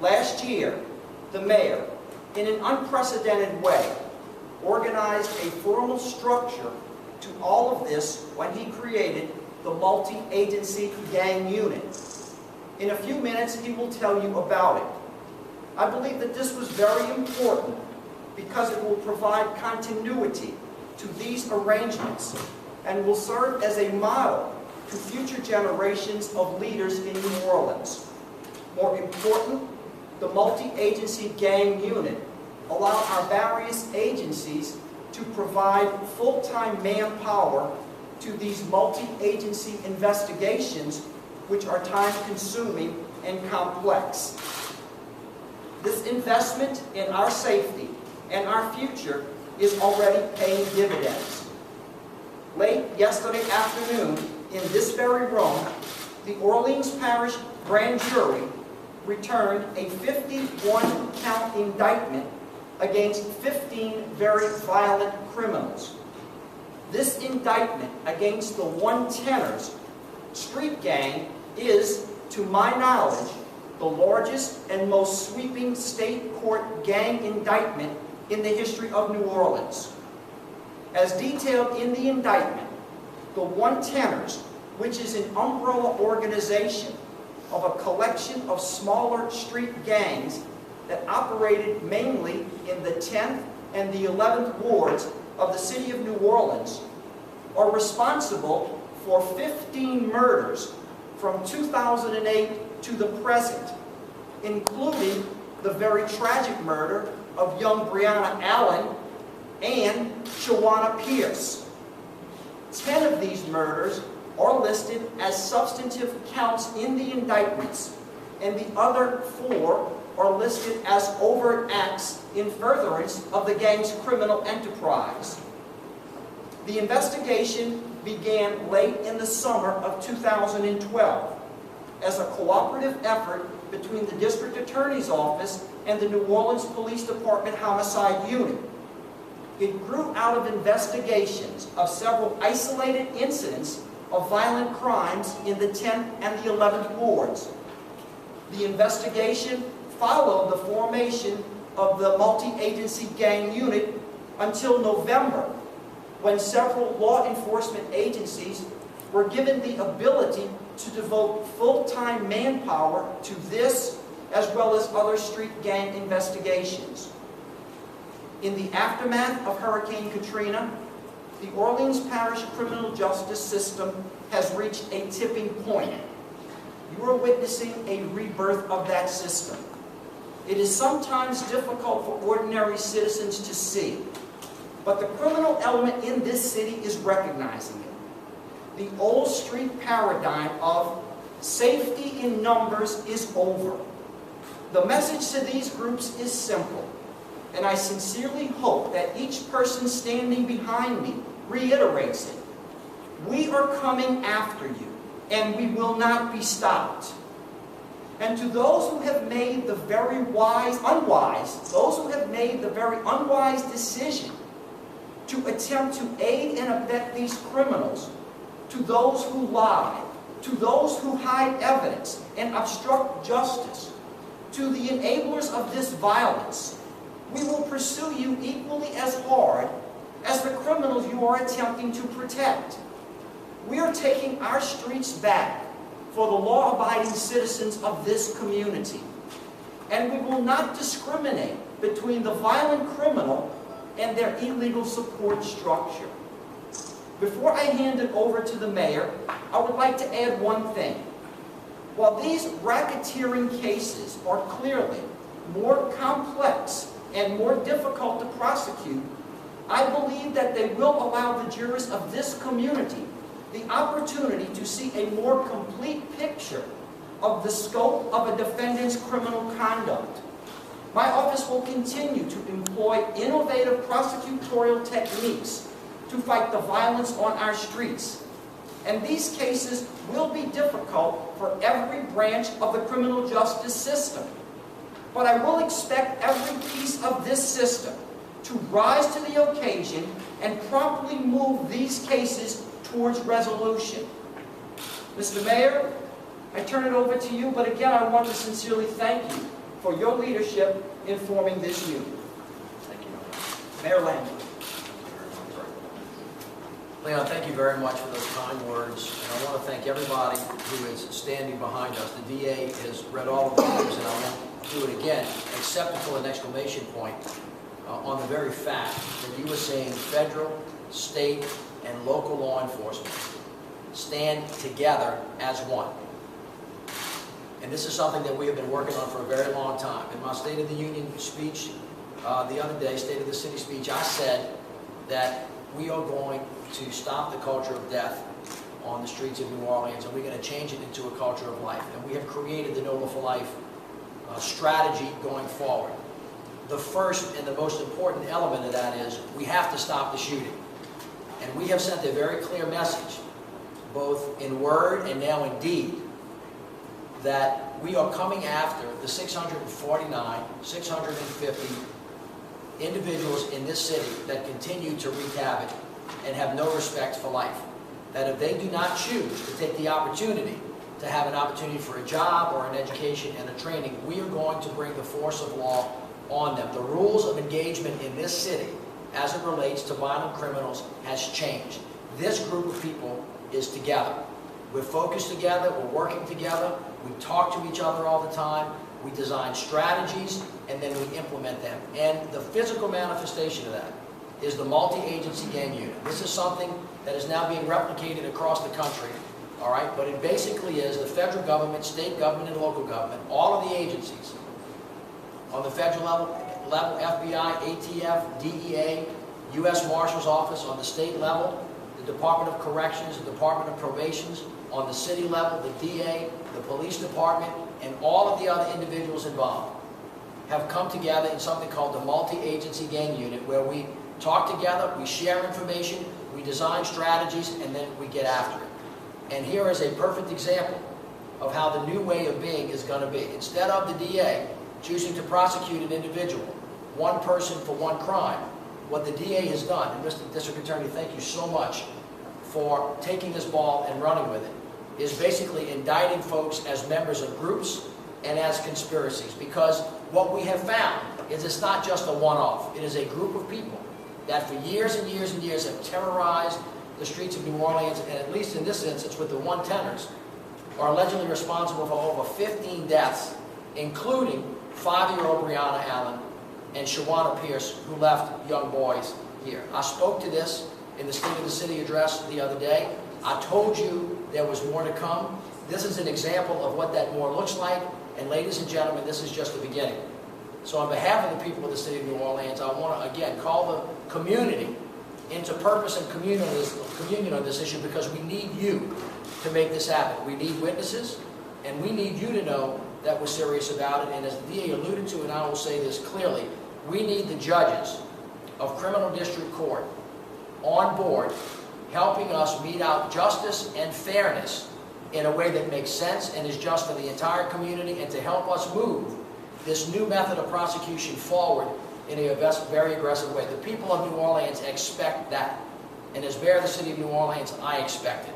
Last year, the mayor, in an unprecedented way, organized a formal structure to all of this when he created the multi-agency gang unit. In a few minutes, he will tell you about it. I believe that this was very important because it will provide continuity to these arrangements and will serve as a model to future generations of leaders in New Orleans. More important, the multi-agency gang unit allows our various agencies to provide full-time manpower to these multi-agency investigations, which are time-consuming and complex. This investment in our safety and our future is already paying dividends. Late yesterday afternoon, in this very room, the Orleans Parish Grand Jury returned a 51-count indictment against 15 very violent criminals. This indictment against the 110ers street gang is, to my knowledge, the largest and most sweeping state court gang indictment in the history of New Orleans. As detailed in the indictment, the 110ers, which is an umbrella organization of a collection of smaller street gangs that operated mainly in the 10th and the 11th wards of the city of New Orleans, are responsible for 15 murders from 2008 to the present, including the very tragic murder of young Brianna Allen and Shawana Pierce. 10 of these murders are listed as substantive counts in the indictments, and the other 4 are listed as overt acts in furtherance of the gang's criminal enterprise. The investigation began late in the summer of 2012 as a cooperative effort between the District Attorney's Office and the New Orleans Police Department Homicide Unit. It grew out of investigations of several isolated incidents of violent crimes in the 10th and the 11th wards. The investigation followed the formation of the multi-agency gang unit until November, when several law enforcement agencies were given the ability to devote full-time manpower to this as well as other street gang investigations. In the aftermath of Hurricane Katrina, the Orleans Parish criminal justice system has reached a tipping point. You are witnessing a rebirth of that system. It is sometimes difficult for ordinary citizens to see, but the criminal element in this city is recognizing it. The old street paradigm of safety in numbers is over. The message to these groups is simple, and I sincerely hope that each person standing behind me reiterates it. We are coming after you, and we will not be stopped. And to those who have made the very unwise decision to attempt to aid and abet these criminals, to those who lie, to those who hide evidence and obstruct justice, to the enablers of this violence, we will pursue you equally as hard as the criminals you are attempting to protect. We are taking our streets back for the law-abiding citizens of this community. And we will not discriminate between the violent criminal and their illegal support structure. Before I hand it over to the mayor, I would like to add one thing. While these racketeering cases are clearly more complex and more difficult to prosecute, I believe that they will allow the jurors of this community the opportunity to see a more complete picture of the scope of a defendant's criminal conduct. My office will continue to employ innovative prosecutorial techniques to fight the violence on our streets. And these cases will be difficult for every branch of the criminal justice system. But I will expect every piece of this system to rise to the occasion and promptly move these cases towards resolution. Mr. Mayor, I turn it over to you, but again, I want to sincerely thank you for your leadership in forming this union. Thank you. Mayor Landry. Leon, thank you very much for those kind words, and I want to thank everybody who is standing behind us. The DA has read all of the names, and I won't do it again, except to put an exclamation point on the very fact that you were saying federal, state, and local law enforcement stand together as one. And this is something that we have been working on for a very long time. In my State of the Union speech the other day, State of the City speech, I said that we are going to stop the culture of death on the streets of New Orleans, and we're going to change it into a culture of life. And we have created the NOLA for Life strategy going forward. The first and the most important element of that is we have to stop the shooting. And we have sent a very clear message, both in word and now in deed, that we are coming after the 649, 650 individuals in this city that continue to wreak havoc and have no respect for life. That if they do not choose to take the opportunity to have an opportunity for a job or an education and a training, we are going to bring the force of law on them. The rules of engagement in this city as it relates to violent criminals has changed. This group of people is together. We're focused together, we're working together, we talk to each other all the time, we design strategies, and then we implement them. And the physical manifestation of that is the multi-agency gang unit. This is something that is now being replicated across the country, all right? But it basically is the federal government, state government, and local government, all of the agencies on the federal level, FBI, ATF, DEA, U.S. Marshal's Office on the state level, the Department of Corrections, the Department of Probations, on the city level, the DA, the police department, and all of the other individuals involved have come together in something called the multi-agency gang unit, where we talk together, we share information, we design strategies, and then we get after it. And here is a perfect example of how the new way of being is going to be. Instead of the DA choosing to prosecute an individual, one person for one crime, what the DA has done, and Mr. District Attorney, thank you so much for taking this ball and running with it, is basically indicting folks as members of groups and as conspiracies. Because what we have found is it's not just a one-off. It is a group of people that for years and years and years have terrorized the streets of New Orleans, and at least in this instance with the 110ers, are allegedly responsible for over 15 deaths, including 5-year-old Brianna Allen and Shawana Pierce, who left young boys here. I spoke to this in the State of the City address the other day. I told you there was more to come. This is an example of what that more looks like, and ladies and gentlemen, this is just the beginning. So on behalf of the people of the City of New Orleans, I want to again call the community into purpose and communion on this issue, because we need you to make this happen. We need witnesses, and we need you to know that we're serious about it. And as the DA alluded to, and I will say this clearly, we need the judges of criminal district court on board, helping us mete out justice and fairness in a way that makes sense and is just for the entire community, and to help us move this new method of prosecution forward in a very aggressive way. The people of New Orleans expect that. And as mayor of the City of New Orleans, I expect it.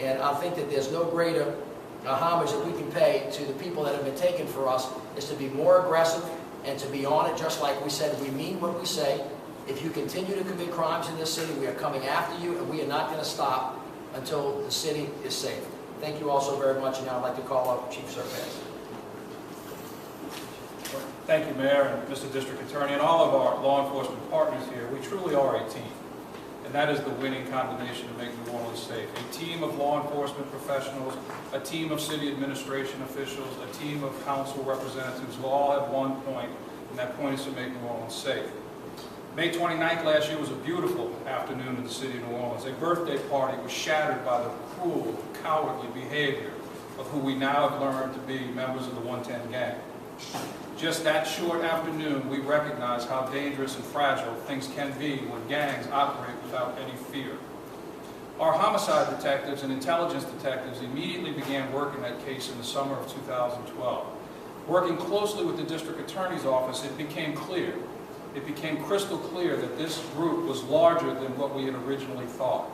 And I think that there's no greater homage that we can pay to the people that have been taken for us is to be more aggressive and to be on it, just like we said. We mean what we say. If you continue to commit crimes in this city, we are coming after you, and we are not going to stop until the city is safe. Thank you all so very much, and now I'd like to call up Chief Surveyor. Thank you, Mayor and Mr. District Attorney, and all of our law enforcement partners here. We truly are a team, and that is the winning combination to make New Orleans safe. A team of law enforcement professionals, a team of city administration officials, a team of council representatives who all have one point, and that point is to make New Orleans safe. May 29th last year was a beautiful afternoon in the city of New Orleans. A birthday party was shattered by the cruel, cowardly behavior of who we now have learned to be members of the 110 gang. Just that short afternoon, we recognized how dangerous and fragile things can be when gangs operate without any fear. Our homicide detectives and intelligence detectives immediately began working that case in the summer of 2012. Working closely with the district attorney's office, it became crystal clear that this group was larger than what we had originally thought.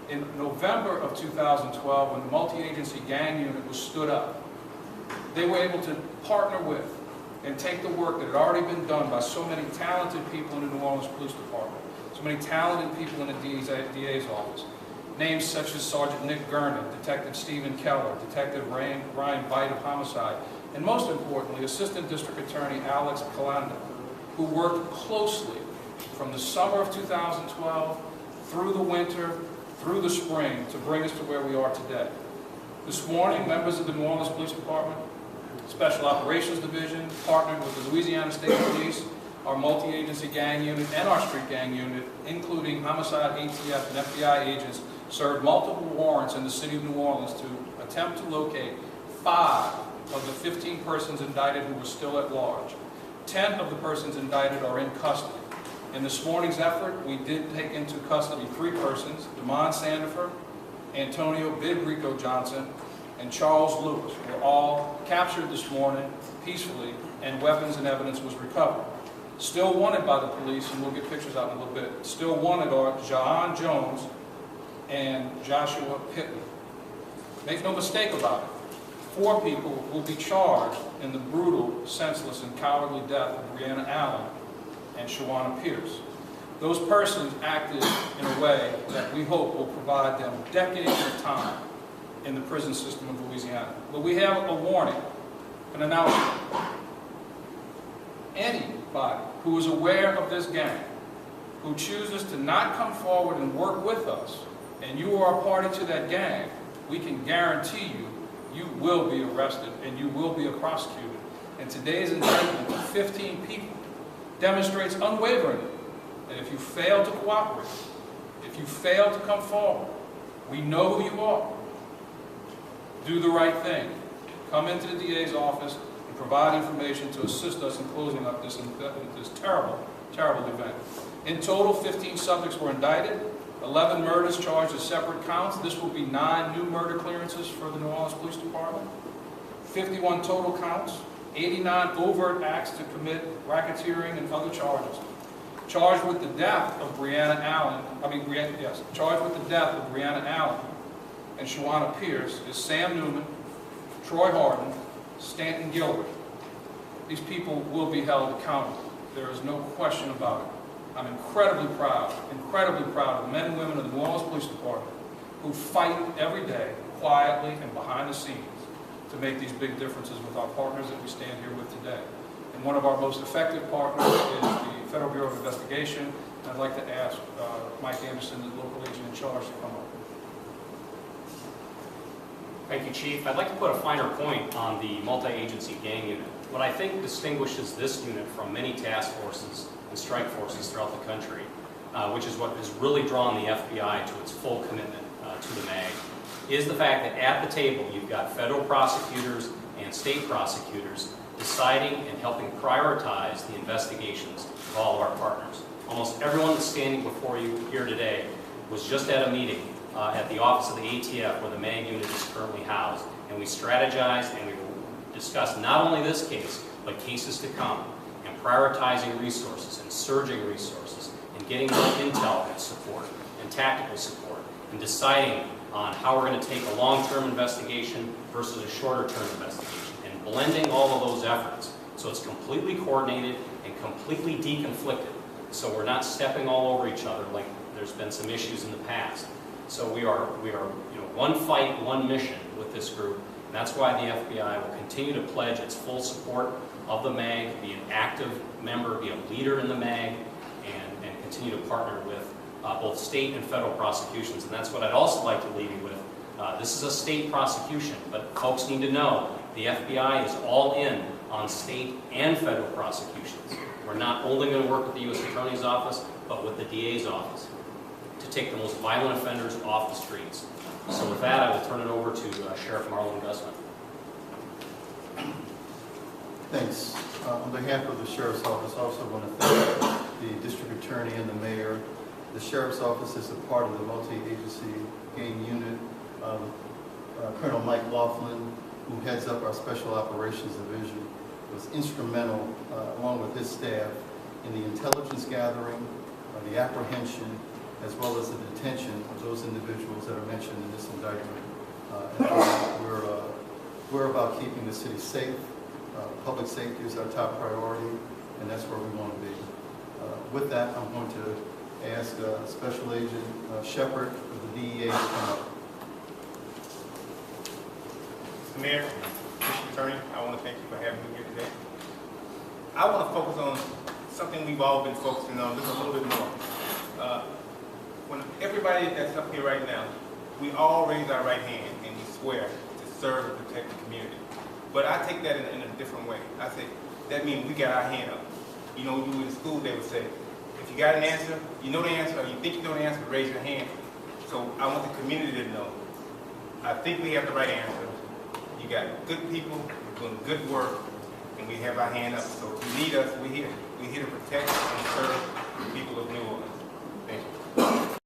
In November of 2012, when the multi-agency gang unit was stood up, they were able to partner with and take the work that had already been done by so many talented people in the New Orleans Police Department, so many talented people in the DA's office, names such as Sergeant Nick Gernon, Detective Stephen Keller, Detective Ryan Veit of Homicide, and most importantly, Assistant District Attorney Alex Calanda, who worked closely from the summer of 2012 through the winter, through the spring, to bring us to where we are today. This morning, members of the New Orleans Police Department, Special Operations Division, partnered with the Louisiana State Police, our multi-agency gang unit, and our street gang unit, including homicide, ATF, and FBI agents, served multiple warrants in the city of New Orleans to attempt to locate 5 of the 15 persons indicted who were still at large. 10 of the persons indicted are in custody. In this morning's effort, we did take into custody 3 persons, Damon Sandifer, Antonio Big Rico Johnson, and Charles Lewis, who were all captured this morning peacefully, and weapons and evidence was recovered. Still wanted by the police, and we'll get pictures out in a little bit, still wanted are Jahan Jones and Joshua Pittman. Make no mistake about it, 4 people will be charged in the brutal, senseless, and cowardly death of Brianna Allen and Shawana Pierce. Those persons acted in a way that we hope will provide them decades of time in the prison system of Louisiana. But we have a warning, an announcement. Anybody who is aware of this gang, who chooses to not come forward and work with us, and you are a party to that gang, we can guarantee you, you will be arrested and you will be prosecuted. And today's indictment of 15 people demonstrates unwaveringly that if you fail to cooperate, if you fail to come forward, we know who you are. Do the right thing. Come into the DA's office and provide information to assist us in closing up this terrible, terrible event. In total, 15 subjects were indicted, 11 murders charged as separate counts. This will be 9 new murder clearances for the New Orleans Police Department, 51 total counts, 89 overt acts to commit racketeering and other charges. Charged with the death of Brianna Allen, charged with the death of Brianna Allen and Shawana Pierce is Sam Newman, Troy Harden, Stanton Gilbert. These people will be held accountable. There is no question about it. I'm incredibly proud of the men and women of the New Orleans Police Department who fight every day, quietly and behind the scenes, to make these big differences with our partners that we stand here with today. And one of our most effective partners is the Federal Bureau of Investigation. And I'd like to ask Mike Anderson, the local agent in charge, to come up. Thank you, Chief. I'd like to put a finer point on the multi-agency gang unit. What I think distinguishes this unit from many task forces and strike forces throughout the country, which is what has really drawn the FBI to its full commitment to the MAG, is the fact that at the table you've got federal prosecutors and state prosecutors deciding and helping prioritize the investigations of all of our partners. Almost everyone that's standing before you here today was just at a meeting at the office of the ATF where the MAG unit is currently housed, and we strategized and we discussed not only this case, but cases to come, and prioritizing resources and surging resources and getting more intel and support and tactical support and deciding on how we're going to take a long-term investigation versus a shorter-term investigation and blending all of those efforts so it's completely coordinated and completely deconflicted, so we're not stepping all over each other like there's been some issues in the past. So we are one fight, one mission with this group, and that's why the FBI will continue to pledge its full support of the MAG, be an active member, be a leader in the MAG, and continue to partner with both state and federal prosecutions. And that's what I'd also like to leave you with. This is a state prosecution, but folks need to know the FBI is all in on state and federal prosecutions. We're not only going to work with the U.S. Attorney's Office, but with the DA's office to take the most violent offenders off the streets. So with that, I will turn it over to Sheriff Marlon Guzman. Thanks. On behalf of the Sheriff's Office, I also want to thank the District Attorney and the Mayor. The Sheriff's Office is a part of the multi-agency gang unit. Colonel Mike Laughlin, who heads up our Special Operations Division, was instrumental, along with his staff, in the intelligence gathering, the apprehension, as well as the detention of those individuals that are mentioned in this indictment. We're about keeping the city safe, Public safety is our top priority, and that's where we want to be. With that, I'm going to ask Special Agent Shepard of the DEA to come up. Mr. Mayor, District Attorney, I want to thank you for having me here today. I want to focus on something we've all been focusing on just a little bit more. When everybody that's up here right now, we all raise our right hand and we swear to serve and protect the community. But I take that in a different way. I say, that means we got our hand up. You know, you in school, they would say, if you got an answer, you know the answer, or you think you know the answer, raise your hand. So I want the community to know. I think we have the right answer. You got good people, we're doing good work, and we have our hand up. So if you need us, we're here. We're here to protect and serve the people of New Orleans.